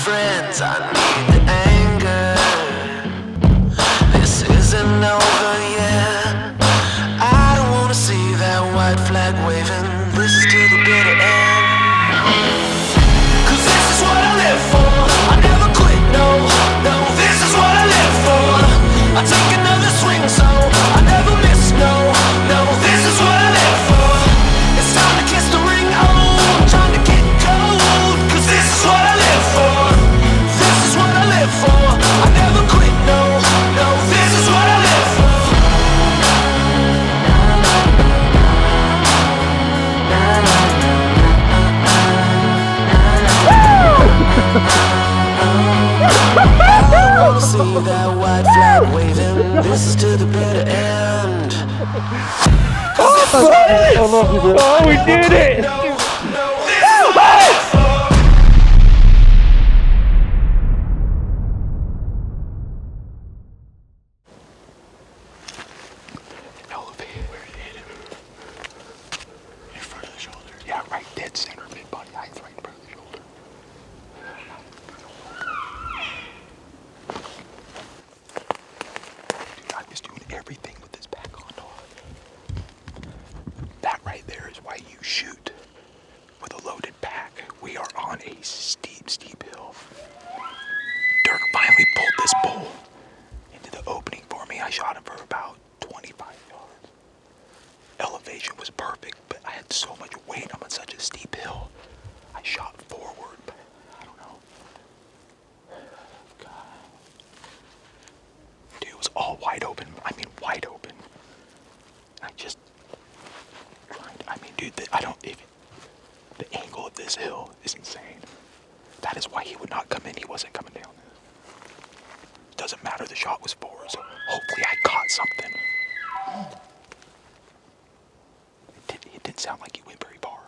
friends, I need the anger. This isn't over yet. I don't wanna see that white flag waving. This is to the bitter end. Cause this is what I live for. I never quit, no, no. This is what I live for. I take another swing, so I never miss, no, no. This is what I live for. It's time to kiss the ring, oh, time to get cold. Cause this is what I live for. This is what I live for. I never quit, no, no. This is what I live for. I wanna see that white flag waving. This is to the bitter end. I love you, bro. Oh, we did it! Elevate. Where you hit him? In front of the shoulder. Yeah, right dead center, mid body height, right in front of the shoulder. Dude, I was doing everything with this back on, dog. That right there is why you shoot with a loaded pack. We are on a steep, steep hill. Dirk finally pulled this bull into the opening for me. I shot him for about 25 yards. Elevation was perfect, but I had so much weight. I'm on such a steep hill. I shot forward, but I don't know. God. Dude, it was all wide open. I mean, wide open. I just tried. I mean, dude, I don't even. The angle of this hill is insane. That is why he would not come in. He wasn't coming down this. Doesn't matter. The shot was forward, so hopefully I caught something. It didn't sound like he went very far.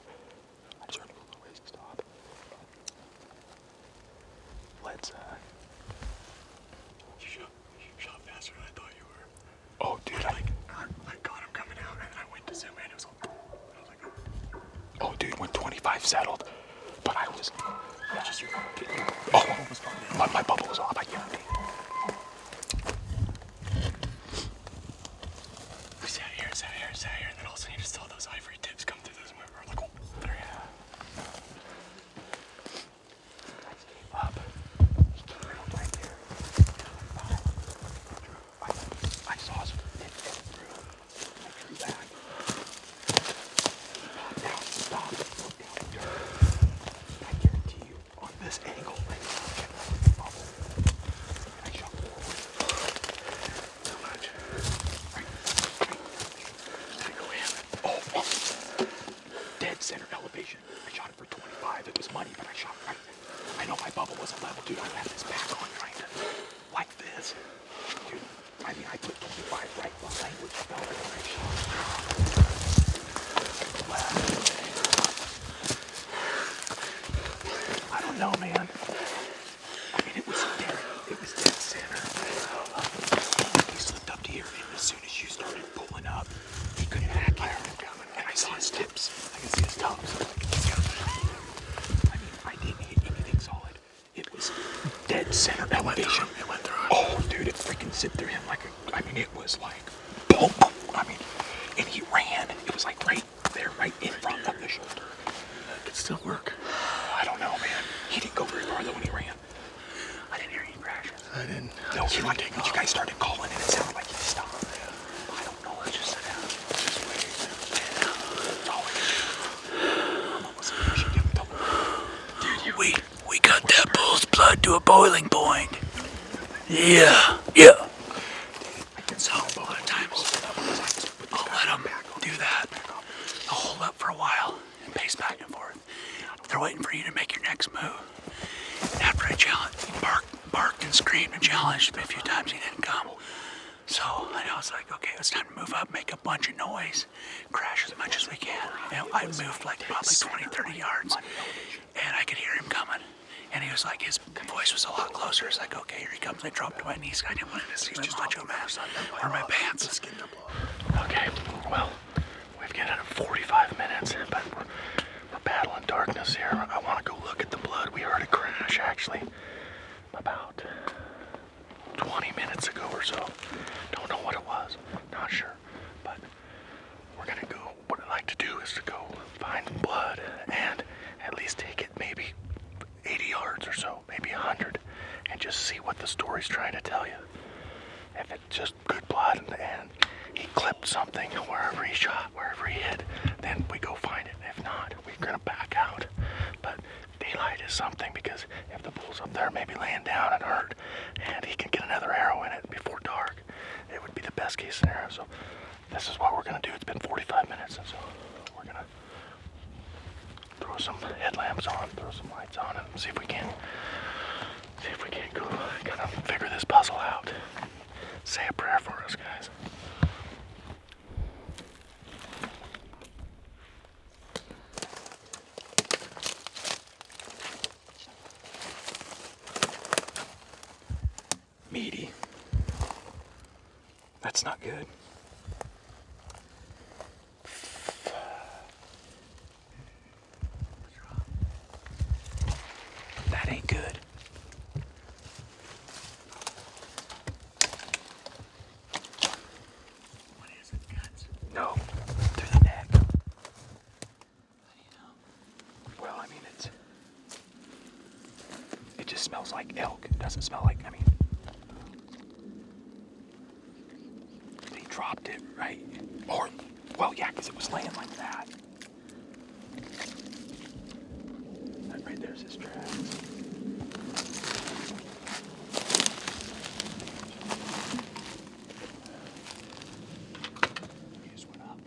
I just heard a little ways to stop. Let's, You shot faster than I thought you were. Oh, dude, I caught him coming out, and I went to zoom in. It was like, I was like, oh, dude, when 25 settled, but I was. Oh, my bubble was off. I guarantee. We sat here, and then all of a sudden you just saw those ivory tips come through those. And we were like, oh, there, yeah. I gave up. Right there. I saw some tip through. I drew back. Now stop. Look down the dirt. I guarantee you, on this angle, I shot forward. Too much. Right. Go in. Oh, dead center elevation. I shot it for 25. It was money, but I shot right. I know my bubble wasn't level, dude. I had this back on trying to, like this. Dude, I mean, I put 25 right behind which fell when I shot. I don't know, man. I mean, it was dead center. He slipped up to here, and as soon as you started pulling up, he couldn't hack it. And I saw his tips. I can see his tops. I mean, I didn't hit anything solid. It was dead center elevation. It went through. Oh, dude, it freaking zipped through him like a. I mean, it was like boom. I mean, and he ran. It was like right there, right in front of the shoulder. It could still work. I don't know, man. He didn't go very far though when he ran. I didn't hear any crashes. I didn't. No, when you guys started calling and it sounded like he stopped. I don't know. Let's just sit down. Just wait. That's all we can do. I'm almost finishing him. Dude, we got that bull's blood to a boiling point. Yeah. Yeah. So a lot of times I'll let them do that. They'll hold up for a while and pace back and forth. They're waiting for you to make your next move. And after I challenged, he barked and screamed and challenged me a few times. He didn't come. So I was like, okay, it's time to move up, make a bunch of noise, crash as much as we can. And I moved like probably 20, 30 yards, and I could hear him coming. And he was like, his voice was a lot closer. It's like, okay, here he comes. I dropped to my knees. I didn't want to see my macho man or my pants. Okay, well, we've got it at 45 minutes, but we're battling darkness here. I want to go look at the blood. We heard a crash. gosh, actually, about 20 minutes ago or so. Don't know what it was, not sure. But we're gonna go, what I'd like to do is to go find blood and at least take it maybe 80 yards or so, maybe 100, and just see what the story's trying to tell you. If it's just good blood and he clipped something wherever he shot, wherever he hit, then we go find it. If not, we're gonna back out. But daylight is something, because if the bull's up there maybe laying down and hurt and he can get another arrow in it before dark, it would be the best case scenario. So this is what we're gonna do. It's been 45 minutes, and so we're gonna throw some headlamps on, throw some lights on, and see if we can go kind of figure this puzzle out. Say a prayer for us, guys. Meaty. That's not good. That ain't good. What is it, guts? No, through the neck. How do you know? Well, I mean, it just smells like elk. It doesn't smell like, they dropped it, right? Or, well, yeah, because it was laying like that. That right there's his tracks. He just went up.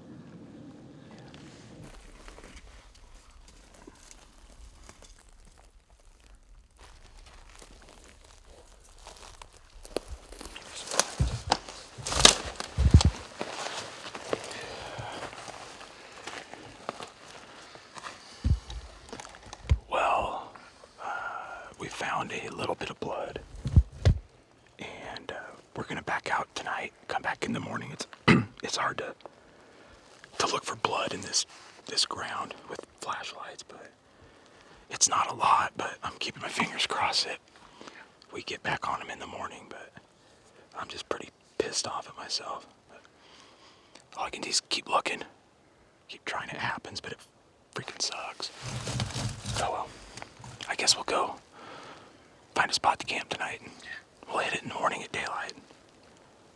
Well, we found a little bit of blood, and we're gonna back out tonight. Come back in the morning. It's it's hard to look for blood in this ground with flashlights, but it's not a lot. But I'm keeping my fingers crossed that we get back on them in the morning. But I'm just pretty pissed off at myself. But all I can do is keep looking, keep trying. It happens, but it freaking sucks. Oh well, I guess we'll go find a spot to camp tonight, and we'll hit it in the morning at daylight.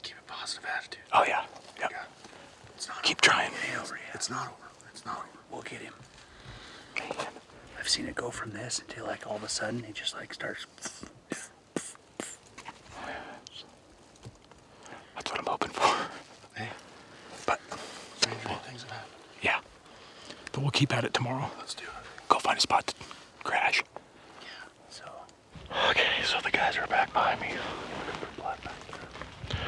Keep a positive attitude. Oh yeah, yep. Yeah. It's not Keep over. trying. It ain't over yet. It's not over. It's not over. We'll get him. Man. I've seen it go from this until like all of a sudden he just like starts. That's what I'm hoping for. Hey, But stranger things have happened. yeah, but we'll keep at it tomorrow. Let's do it. Go find a spot to crash. Yeah. So. Okay, so the guys are back behind me. Looking for blood back there.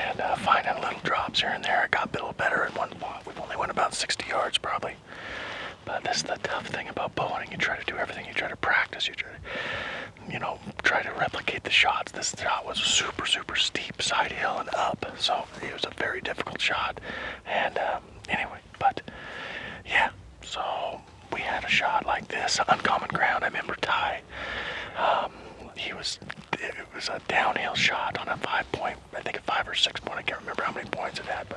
And finding little drops here and there. It got a little better in one spot. We've only went about 60 yards probably. But this is the tough thing about bow hunting. You try to do everything. You try to practice. You try to, try to replicate the shots. This shot was a super, super steep side hill and up. So it was a very difficult shot. And anyway, but yeah. So we had a shot like this, uncommon ground. I remember Ty. It was a downhill shot on a 5-point, I think a 5 or 6 point. I can't remember how many points it had,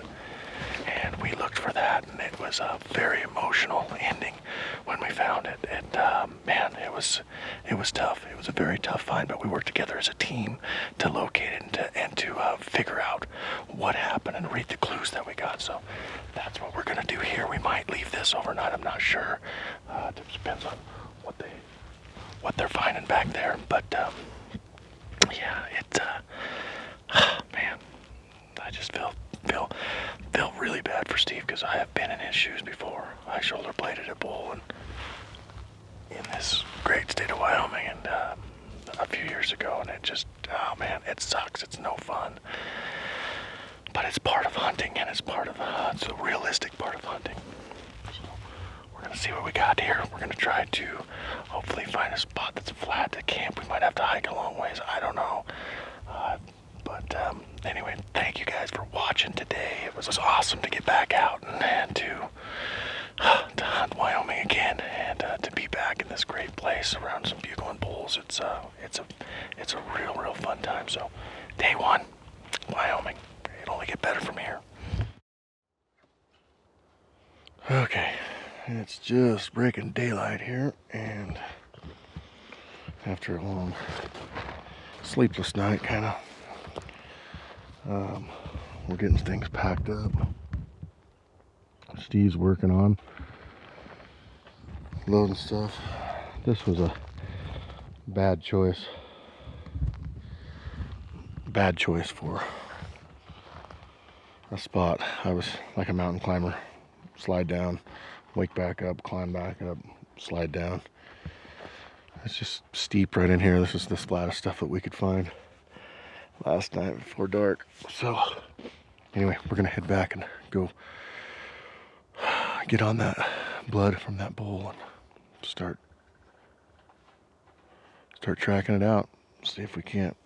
and we looked for that, and it was a very emotional ending when we found it. Man, it was tough. It was a very tough find, but we worked together as a team to locate it and to figure out what happened and read the clues that we got. So that's what we're gonna do here. We might leave this overnight. I'm not sure. It depends on what they're finding back there, but yeah, man, I just feel really bad for Steve, because I have been in his shoes before. I shoulder bladed a bull in this great state of Wyoming, and a few years ago, and it just, oh man, it sucks. It's no fun, but it's part of hunting, and it's a realistic part of hunting. We're gonna see what we got here. We're gonna try to hopefully find a spot that's flat to camp. We might have to hike a long ways. I don't know. But anyway, thank you guys for watching today. It was awesome to get back out and to hunt Wyoming again, and to be be back in this great place around some bugling bulls. It's a real fun time. So, day 1, Wyoming. It'll only get better from here. Okay, it's just breaking daylight here, and after a long sleepless night, kind of, we're getting things packed up. Steve's working on loading stuff. This was a bad choice for a spot. I was like a mountain climber. Slide down, wake back up, climb back up, slide down. It's just steep right in here. This is the flattest stuff that we could find last night before dark. So anyway, we're gonna head back and go get on that blood from that bull and start tracking it out. See if we can't.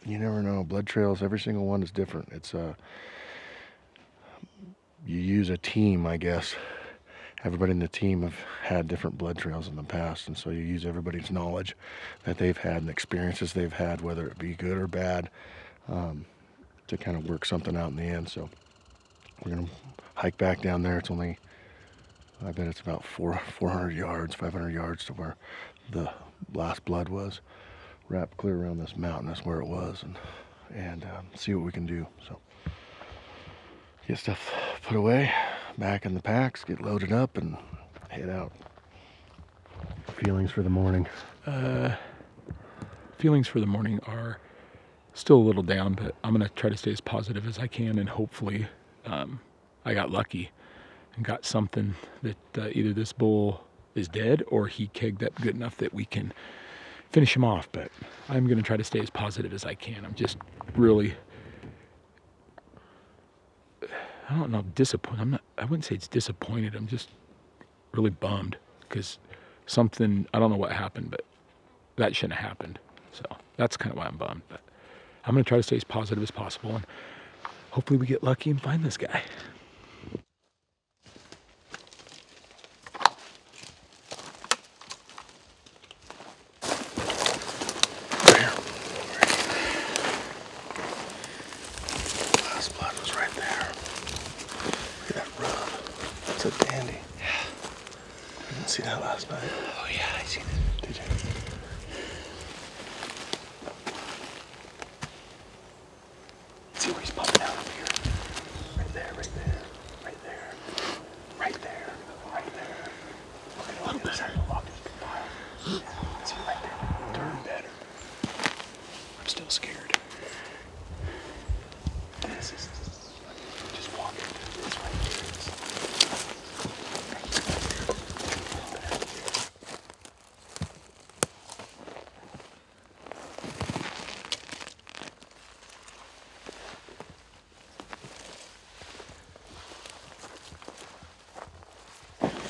You never know. Blood trails, every single one is different. It's you use a team, I guess. Everybody in the team have had different blood trails in the past, and so you use everybody's knowledge that they've had and experiences they've had, whether it be good or bad, to kind of work something out in the end. So we're gonna hike back down there. It's only, I bet it's about 400 yards, 500 yards to where the last blood was. Wrap clear around this mountain, that's where it was, and see what we can do. So get stuff put away, back in the packs, get loaded up, and head out. Feelings for the morning? Feelings for the morning are still a little down, but I'm going to try to stay as positive as I can, and hopefully I got lucky and got something that either this bull is dead or he kegged up good enough that we can finish him off. But I'm going to try to stay as positive as I can. I'm just really, I don't know, disappointed. I wouldn't say it's disappointed. I'm just really bummed because something, I don't know what happened, but that shouldn't have happened. So that's kind of why I'm bummed. But I'm going to try to stay as positive as possible, and hopefully we get lucky and find this guy. Last blood was right there. Look at that rub. That's a dandy. Yeah. You didn't see that last night? Oh yeah, I seen it. Did you? See where he's popping out over here. Right there, right there, right there, right there, right there. Okay, a little better. See right there. Turn better. I'm still scared. This is just walking. This right here.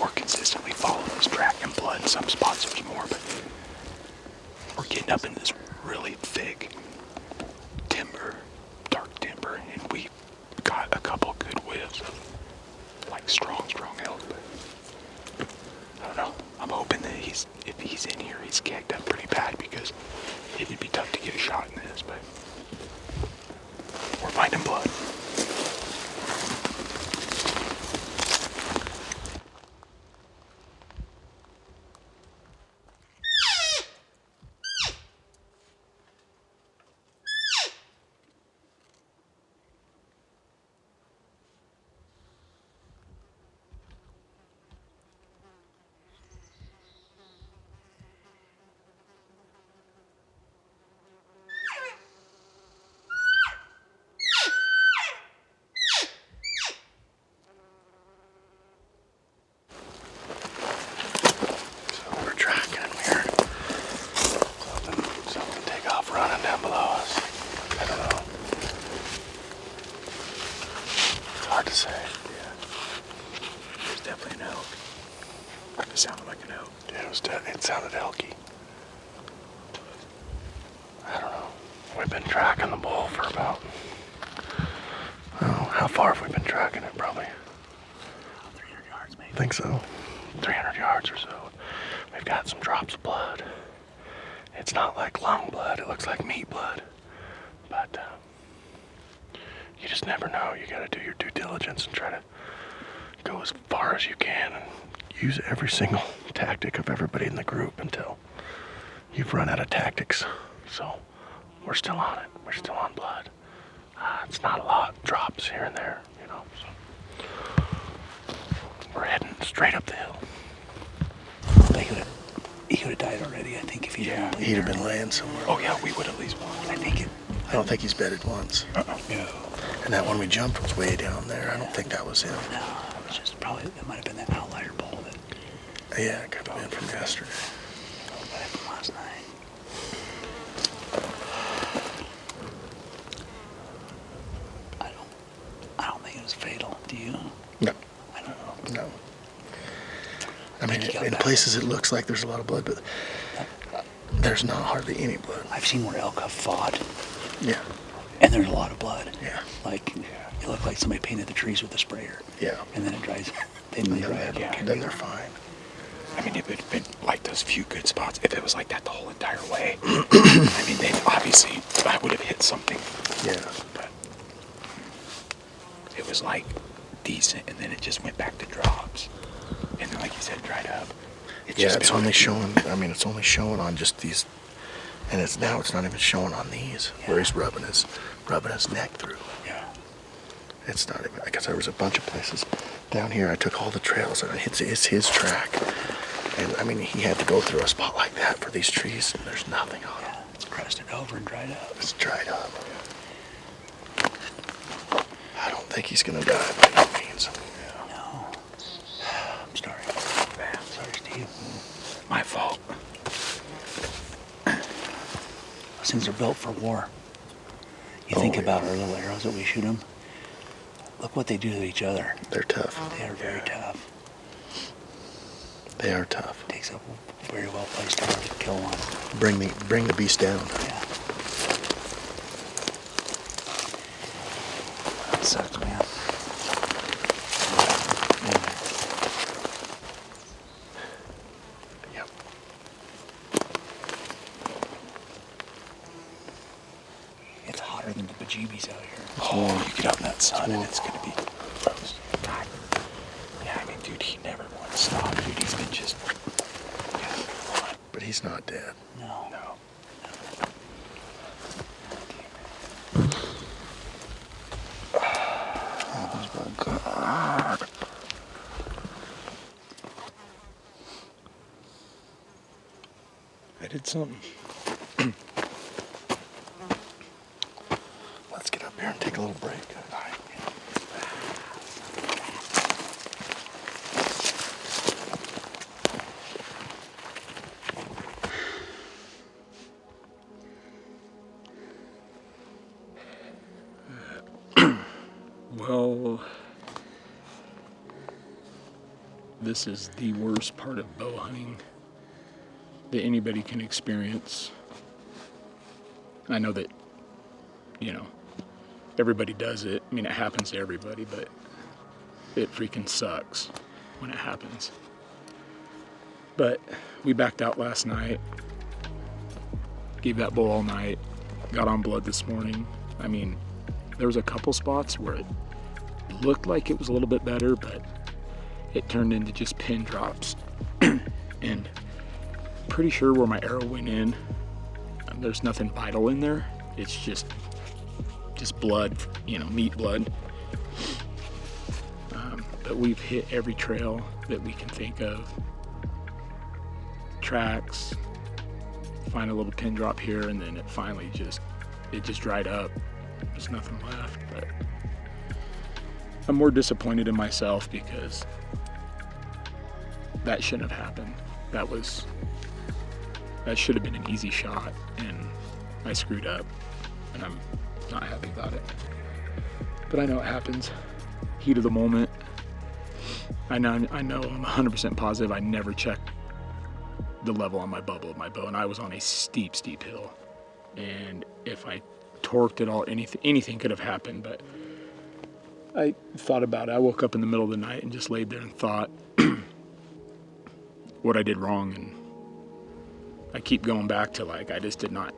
We're consistently following this track in blood. In some spots there's more, but we're getting up in this really thick timber, dark timber, and we got a couple good whiffs of like strong elk. But I don't know. I'm hoping that if he's in here, he's gagged up pretty bad, because it'd be tough to get a shot in this. But we're finding blood. Hard to say. Yeah. It was definitely an elk. It sounded like an elk. Yeah, it sounded elky. I don't know. We've been tracking the bull for about, how far have we been tracking it? Probably 300 yards maybe. I think so. 300 yards or so. We've got some drops of blood. It's not like lung blood, it looks like meat blood. But you just never know. You gotta do your due diligence and try to go as far as you can and use every single tactic of everybody in the group until you've run out of tactics. So we're still on it. We're still on blood. It's not a lot. Drops here and there, you know. So we're heading straight up the hill. He would have died already, I think, if he didn't. He'd have been laying somewhere. Oh yeah, we would at least want. I don't think he's bedded once. No. And that one we jumped was way down there. I don't think that was him. No, it was just probably, it might have been that outlier bull that. Yeah, it could have been from yesterday. From last night. I don't think it was fatal. Do you? No. I don't know. No. I mean, in places it looks like there's a lot of blood, but there's not hardly any blood. I've seen where elk have fought, Yeah. and there's a lot of blood. Yeah. Like, it looked like somebody painted the trees with a sprayer. Yeah. And then it dries. Then they dry up. Then they're fine. I mean, it would have been like those few good spots. If it was like that the whole entire way, I mean, they obviously, I would have hit something. Yeah. But it was like decent, and then it just went back to drops. And then, like you said, dried up. It's only showing. I mean, it's only showing on just these, and it's not even showing on these where he's rubbing his neck through. Yeah. It's not even because there was a bunch of places down here. I took all the trails, and it's his track. And I mean, he had to go through a spot like that for these trees, and there's nothing on them. It's crusted over and dried up. It's dried up. I don't think he's gonna die by any means. No. I'm sorry. Sorry, Steve. My fault. Those things are built for war. You think about our little arrows that we shoot them. Look what they do to each other. They're tough. They are very tough. They are tough. Takes a very well placed arrow to kill one. Bring the beast down. Yeah. That sucks, man. Yep. It's hotter than the bejeebies out here. Oh, you get out in that sun and it's gonna be roast. God. Yeah, I mean, dude, he never once stopped. Dude, he's been just. Yeah. But he's not dead. No. God. I did something. Let's get up here and take a little break. All right. Well, this is the worst part of bow hunting that anybody can experience. I know that, everybody does it. I mean, it happens to everybody, but it freaking sucks when it happens. But we backed out last night, gave that bull all night, got on blood this morning. I mean, there was a couple spots where it looked like it was a little bit better, but it turned into just pin drops. And pretty sure where my arrow went in, there's nothing vital in there. It's just blood, meat blood. But we've hit every trail that we can think of. Tracks, find a little pin drop here, and then it finally just dried up. There's nothing left, but I'm more disappointed in myself because that shouldn't have happened. That should have been an easy shot, and I screwed up, and I'm not happy about it. But I know it happens. Heat of the moment. I know I'm 100% positive I never checked the level on my bubble of my bow, and I was on a steep hill. And if I torqued it all, anything could have happened. But I thought about it. I woke up in the middle of the night and just laid there and thought what I did wrong, and I keep going back to like, I did not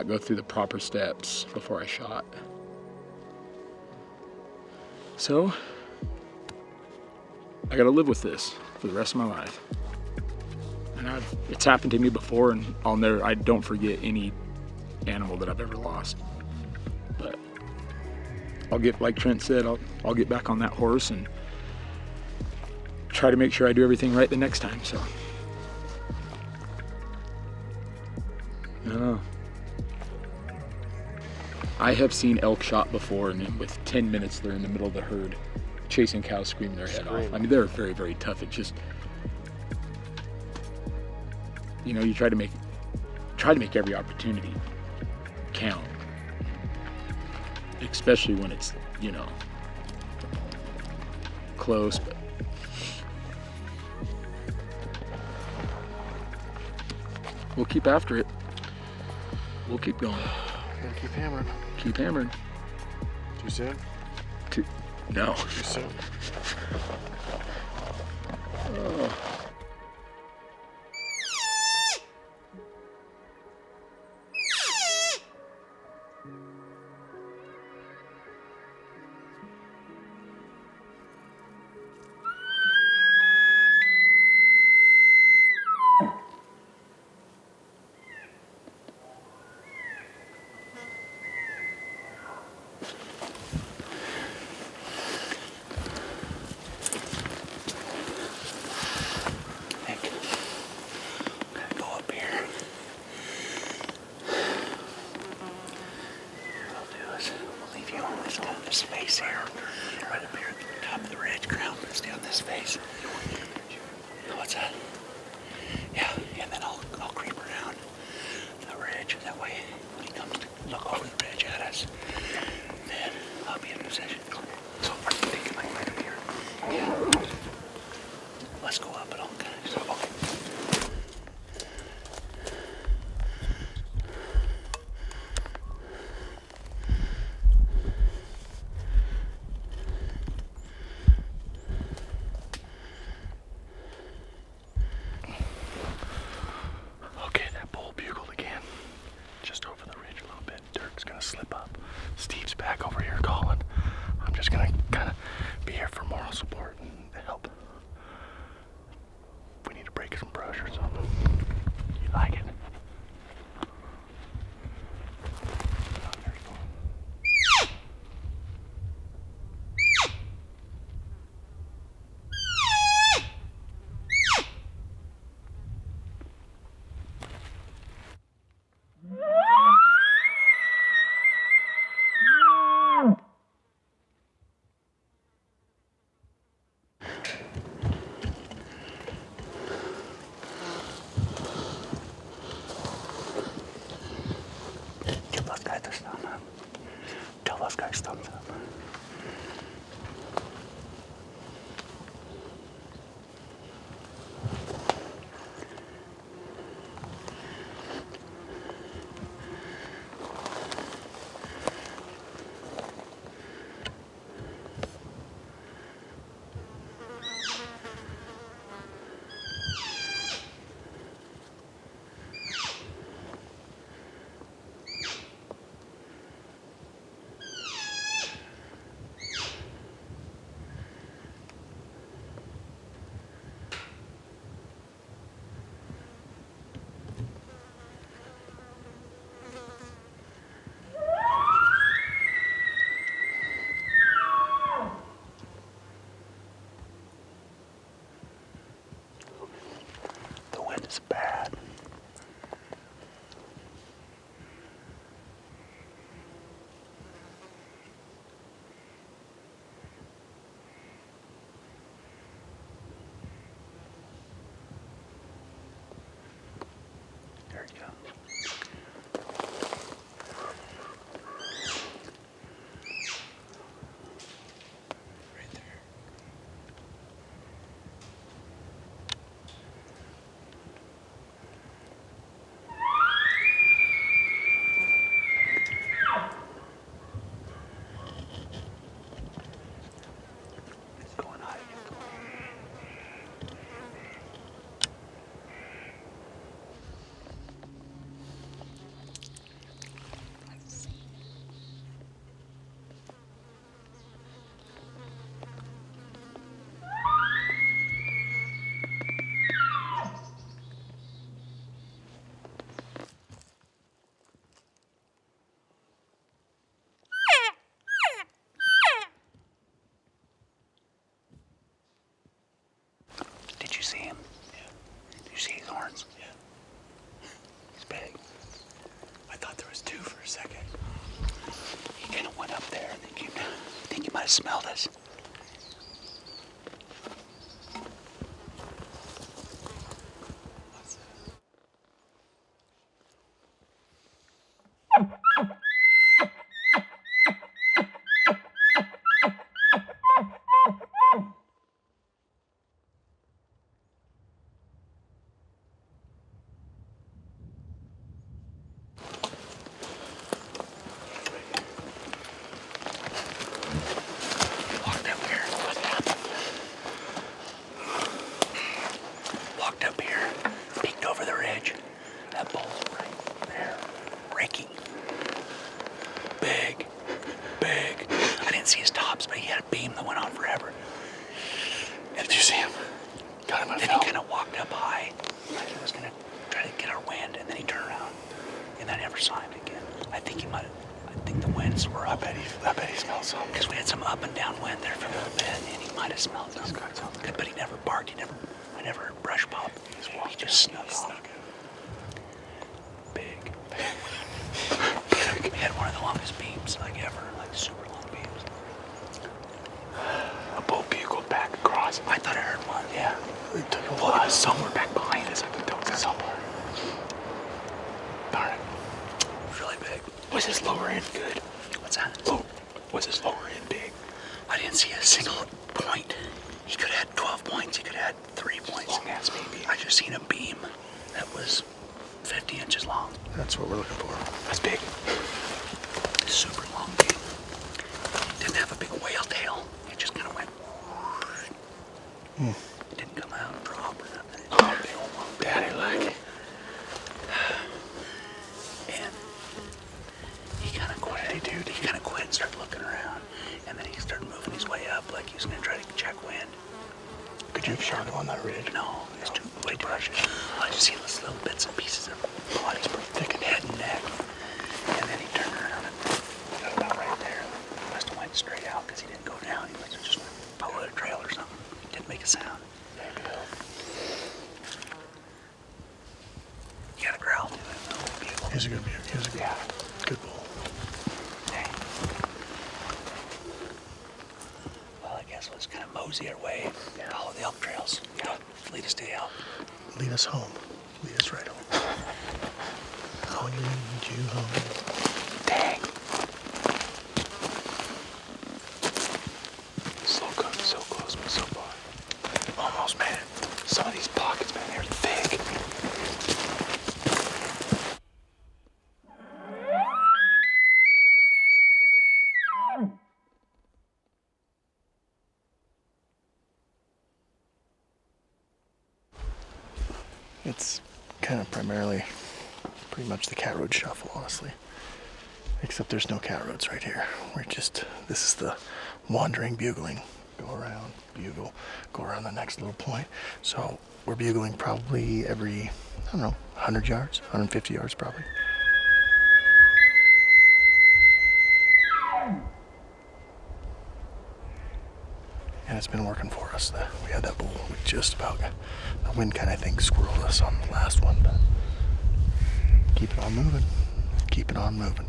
go through the proper steps before I shot. So, I gotta live with this for the rest of my life. And it's happened to me before, and I don't forget any animal that I've ever lost. But I'll get, like Trent said, I'll get back on that horse and try to make sure I do everything right the next time, so. I don't know. I have seen elk shot before, and then with 10 minutes they're in the middle of the herd chasing cows, screaming their head off. I mean, they're very, very tough. It's just, you know, you try to make every opportunity count, especially when it's, you know, close. But we'll keep after it. We'll keep going. Gotta keep hammering. Keep hammering. Too soon? No. Too soon. Oh. Space here, right up here at the top of the ridge ground. Stay on this face. What's that? Yeah, and then I'll creep around the ridge. That way, when he comes to look over the ridge at us, then I'll be in position. So are you thinking like right up here? Yeah. Let's go up and I'll kind of. So, okay. Okay, that bull bugled again. Just over the ridge a little bit. Dirk's gonna slip up. too for a second. He kind of went up there and then came down. I think he might have smelled us. Walked up here. What happened? Walked up here, peeked over the ridge. That bull's right there, raking. Big, big. I didn't see his tops, but he had a beam that went on forever. And Did you see him? Got him on then film. he kind of walked up high, like he was gonna try to get our wind, and then he turned around, and I never saw him again. I think the winds were up. I bet he smelled something. Because we had some up and down wind there for a little bit, and he might have smelled something. Good, but he never barked. I never heard brush pop. He just snuck off. Big. He had one of the longest beams like ever, like super long beams. A bull bugled back across. I thought I heard one. Yeah. It took a Well, while. it was somewhere back behind us. I think that was Somewhere. Darn it. It was really big. Was his lower end good? What's that? Was his lower end big? I didn't see a single point. He could have had 12 points. He could have had 3 points. Long ass baby. I just seen a beam that was 50 inches long. That's what we're looking for. That's big. Super long beam. Didn't have a big whale tail. It just kind of went. It didn't come out and drop or nothing. Oh, big old long daddy like. And he kind of quit. He kind of quit and started looking around. And then he started moving his way up like he was going to try to check wind. Could you have shot him on that ridge? No, it's way too much. I just see those little bits and pieces of body, thick and head and neck. And then he turned around and got about right there. Must have went straight out because he didn't go down. He must have just followed a trail or something. Didn't make a sound. He had a growl to him though. Beautiful. He was a good bugle. He was a good bull. Dang. Well, I guess let's kind of mosey our way. Follow the elk trails. Lead us to the elk. Lead us home. Lead us right home. I'll lead you home. Dang. So close, but so far. Almost made it. Some of these pockets, man, they're thick. It's kind of primarily pretty much the cat road shuffle, honestly. Except there's no cat roads right here. This is the wandering bugling. Go around, bugle, go around the next little point. So we're bugling probably every, I don't know, 100 yards, 150 yards probably. And it's been working for us. We had that bull with just about, the wind kind of squirreled us on the last one, but keep it on moving. Keep it on moving.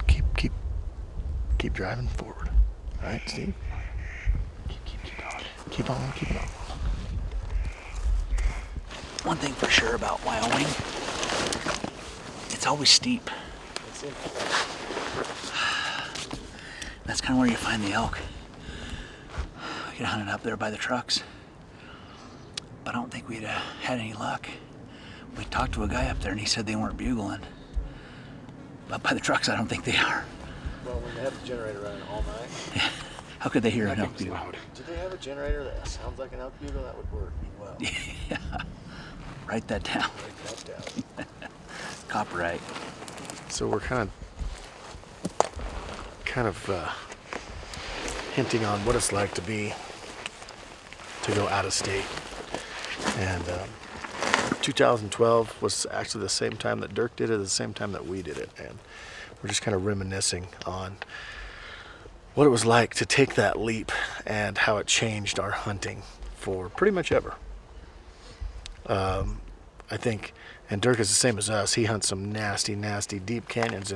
Keep driving forward. All right, Steve? Keep on. One thing for sure about Wyoming, it's always steep. That's kind of where you find the elk. We get hunted up there by the trucks, but I don't think we'd had any luck. We talked to a guy up there and he said they weren't bugling, but by the trucks I don't think they are. Well, when they have the generator running all night, How could they hear an elk bugle? do they have a generator that sounds like an elk bugle? That would work well. Yeah. Write that down. Break that down. Copyright. So we're kind of hinting on what it's like to go out of state. And 2012 was actually the same time that Dirk did it, the same time that we did it. And we're just kind of reminiscing on what it was like to take that leap and how it changed our hunting for pretty much ever. I think And Dirk is the same as us. He hunts some nasty, nasty deep canyons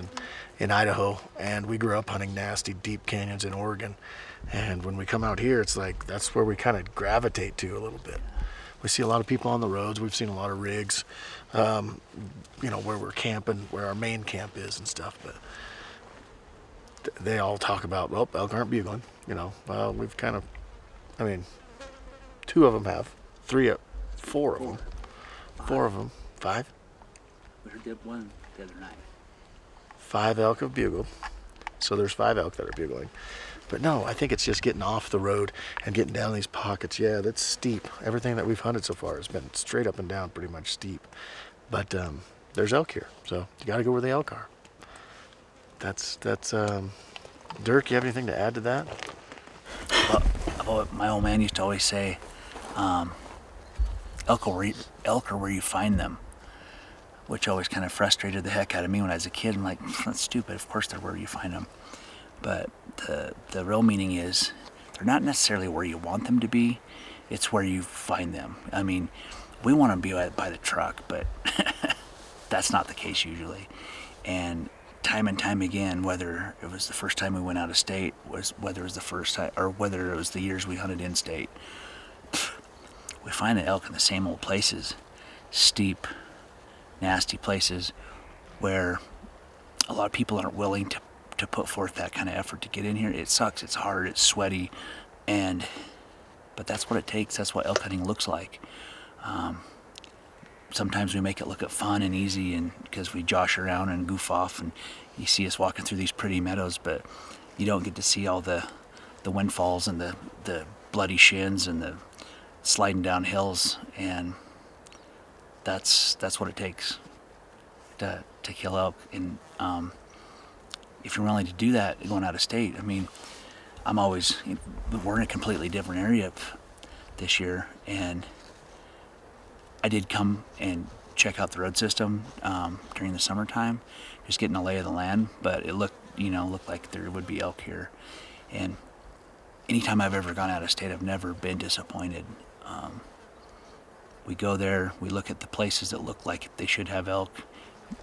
in Idaho, and we grew up hunting nasty deep canyons in Oregon. And when we come out here, it's like that's where we kind of gravitate to a little bit. We see a lot of people on the roads. We've seen a lot of rigs, you know, where we're camping, where our main camp is and stuff. But they all talk about, well, elk aren't bugling. You know, well, we've kind of, I mean, 2 of them have, 4 of them, 4 of them, 5. We heard one the other night. 5 elk have bugled, so there's 5 elk that are bugling. But no, I think it's just getting off the road and getting down these pockets. Yeah, that's steep. Everything that we've hunted so far has been straight up and down, pretty much steep. But there's elk here, so you got to go where the elk are. That's Dirk, you have anything to add to that? Well, my old man used to always say, elk are where you find them, which always kind of frustrated the heck out of me when I was a kid. I'm like, that's stupid. Of course they're where you find them. But the real meaning is they're not necessarily where you want them to be. It's where you find them. I mean, we want to be by the truck, but that's not the case usually. And time again, whether it was the first time we went out of state, whether it was the first time, or whether it was the years we hunted in state, we find the elk in the same old places, steep, nasty places where a lot of people aren't willing to put forth that kind of effort to get in here. It sucks, it's hard, it's sweaty, but that's what it takes. That's what elk hunting looks like. Sometimes we make it look fun and easy, and because we josh around and goof off, and you see us walking through these pretty meadows, but you don't get to see all the windfalls and the bloody shins and the sliding down hills, and that's what it takes to kill elk. And if you're willing to do that going out of state, I mean, we're in a completely different area this year, and I did come and check out the road system during the summertime, just getting a lay of the land, but it looked like there would be elk here. And anytime I've ever gone out of state, I've never been disappointed. We go there, we look at the places that look like they should have elk,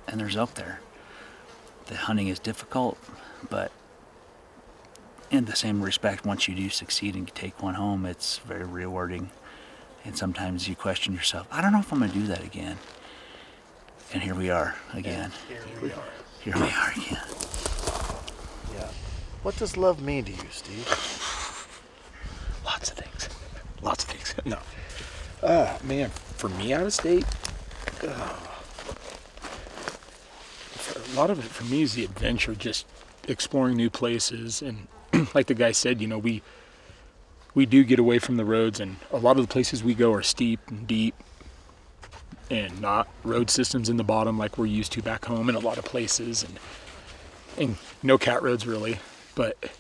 and there's elk there. The hunting is difficult, but in the same respect, once you do succeed and take one home, it's very rewarding. And sometimes you question yourself, I don't know if I'm going to do that again. And here we are again. Here we are. Here we are again. Yeah. What does love mean to you, Steve? Lots of things. Lots of things. No. Man, for me out of state, A lot of it for me is the adventure, just exploring new places. And like the guy said, you know, we do get away from the roads, and a lot of the places we go are steep and deep and not road systems in the bottom like we're used to back home in a lot of places, and no cat roads really. But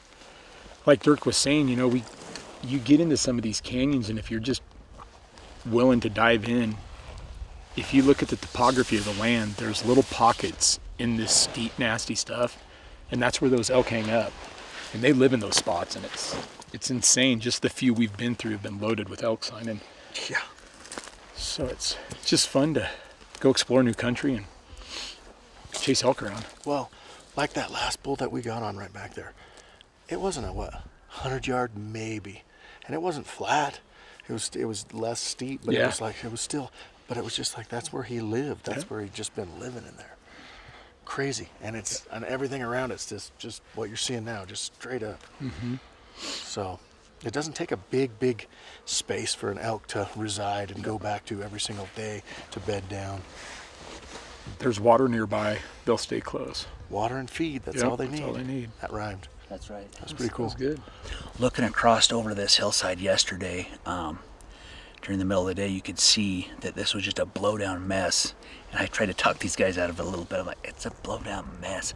like Dirk was saying, you know, you get into some of these canyons, and if you're just willing to dive in, if you look at the topography of the land, there's little pockets in this steep, nasty stuff, and that's where those elk hang up, and they live in those spots, and it's insane. Just the few we've been through have been loaded with elk sign, and yeah. so it's just fun to go explore new country and chase elk around. Well, like that last bull that we got on right back there, it wasn't a 100 yard maybe, and it wasn't flat. It was less steep, but Yeah. it was still. But it was just like that's where he lived. That's where he'd just been living in there. Crazy, and everything around it's just what you're seeing now, just straight up. Mm-hmm. So it doesn't take a big space for an elk to reside and go back to every single day to bed down. There's water nearby, they'll stay close. Water and feed, that's Yep, all they need. that's all they need. That rhymed. That's right. That's pretty cool. That's good. Looking across over this hillside yesterday, during the middle of the day, you could see that this was just a blowdown mess. And I tried to talk these guys out of it a little bit. I'm like, it's a blowdown mess.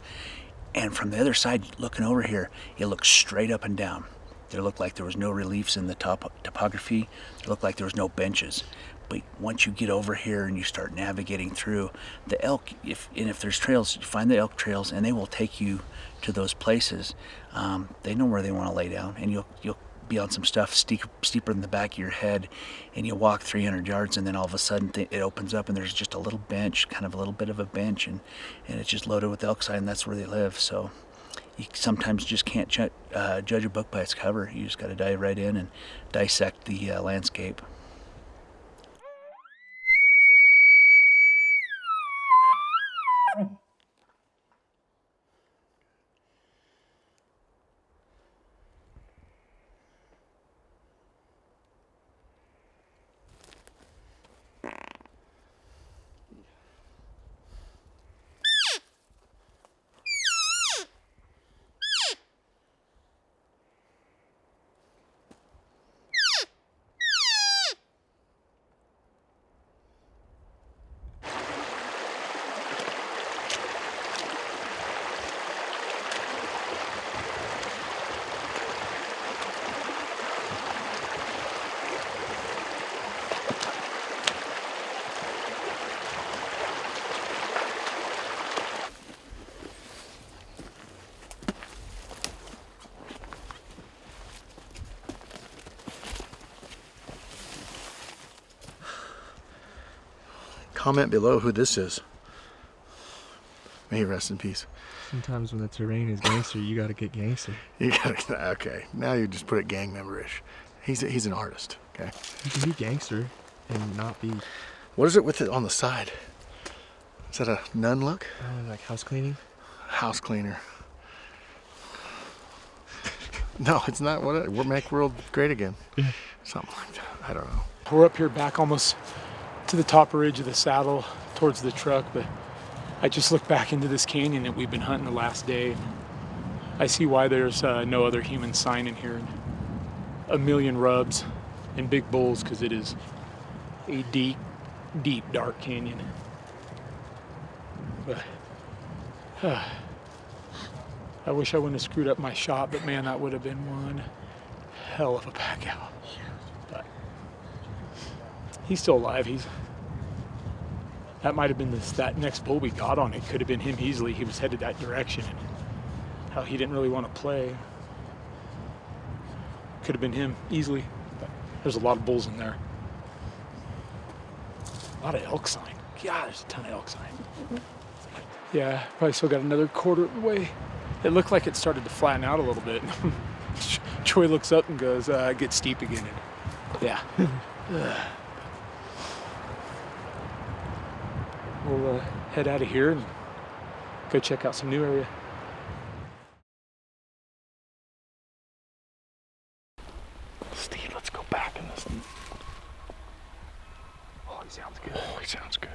And from the other side, looking over here, it looked straight up and down. There looked like there was no reliefs in the topography. It looked like there was no benches. But once you get over here and you start navigating through the elk, if there's trails, you find the elk trails, and they will take you to those places. They know where they want to lay down, and you'll be on some stuff steeper than the back of your head, and you walk 300 yards, and then all of a sudden it opens up, and there's just a little bench, kind of a little bit of a bench, and it's just loaded with elk sign, and that's where they live. So you sometimes just can't judge a book by its cover. You just got to dive right in and dissect the landscape. Comment below who this is. May he rest in peace. Sometimes when the terrain is gangster, you gotta get gangster. You gotta, okay. Now you just put it gang member-ish. He's an artist, okay? You can be gangster and not be What is it with it on the side? Is that a nun look? like house cleaning. House cleaner. No, it's not. We'll make world great again. Something like that. I don't know. We're up here back almost to the top ridge of the saddle towards the truck, but I just looked back into this canyon that we've been hunting the last day. I see why there's no other human sign in here, and a million rubs and big bulls, because it is a deep, deep, dark canyon. But I wish I wouldn't have screwed up my shot, but man, that would have been one hell of a pack out. But he's still alive. That might have been that next bull we got on. It could have been him easily. He was headed that direction. And how he didn't really want to play. Could have been him easily. But there's a lot of bulls in there. A lot of elk sign. Yeah, there's a ton of elk sign. Yeah, probably still got another quarter of the way. It looked like it started to flatten out a little bit. Troy looks up and goes, it gets steep again. And yeah. We'll head out of here and go check out some new area. Steve, let's go back in this. Oh, he sounds good. Oh, he sounds good.